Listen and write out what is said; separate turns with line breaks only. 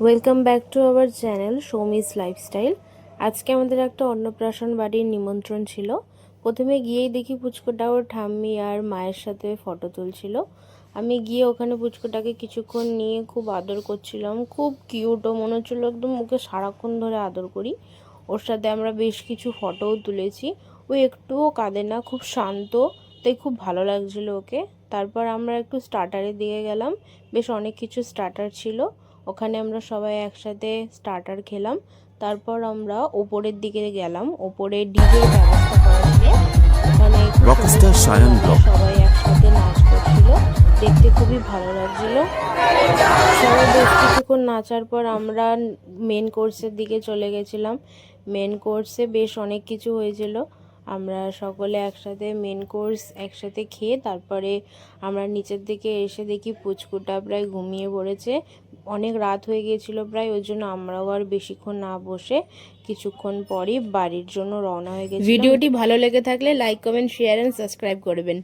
Welcome back to our channel Soumi's lifestyle. আজকে আমাদের একটা অন্নপ্রাশন বাড়ির নিমন্ত্রণ ছিল। প্রথমে গিয়েই দেখি পুচকুটা ওর ঠাম্মি আর মায়ের সাথে ফটো তুলছিল। আমি গিয়ে ওখানে পুচকুটাকে কিছুক্ষণ নিয়ে খুব আদর করছিলাম। খুব কিউট, ও মনে হচ্ছিলো একদম ওকে সারাক্ষণ ধরে আদর করি। ওর সাথে আমরা বেশ কিছু ফটোও তুলেছি। ও একটুও কাঁদে না, খুব শান্ত, তাই খুব ভালো লাগছিল ওকে। তারপর আমরা একটু স্টার্টারের দিকে গেলাম। বেশ অনেক কিছু স্টার্টার ছিল, ওখানে আমরা সবাই একসাথে স্টার্টার খেলাম। তারপর আমরা ওপরের দিকে গেলাম, ওপরে ডিজের ব্যবস্থা করা ছিল। ওখানে খুব সুন্দর সবাই একসাথে নাচ করছিল, দেখতে খুবই ভালো লাগছিল। সবাই বেশ কিছুক্ষণ নাচার পর আমরা মেন কোর্সের দিকে চলে গেছিলাম। মেন কোর্সে বেশ অনেক কিছু হয়েছিল। আমরা সকলে একসাথে মেন কোর্স একসাথে খেয়ে তারপরে আমরা নিচের দিকে এসে দেখি পুচকুটা প্রায় ঘুমিয়ে পড়েছে। অনেক রাত হয়ে গিয়েছিল প্রায়, ওই জন্য আমরাও আর বেশিক্ষণ না বসে কিছুক্ষণ পরই বাড়ির জন্য রওনা হয়ে গেছি। ভিডিওটি ভালো লেগে থাকলে like, comment, share and subscribe করবেন।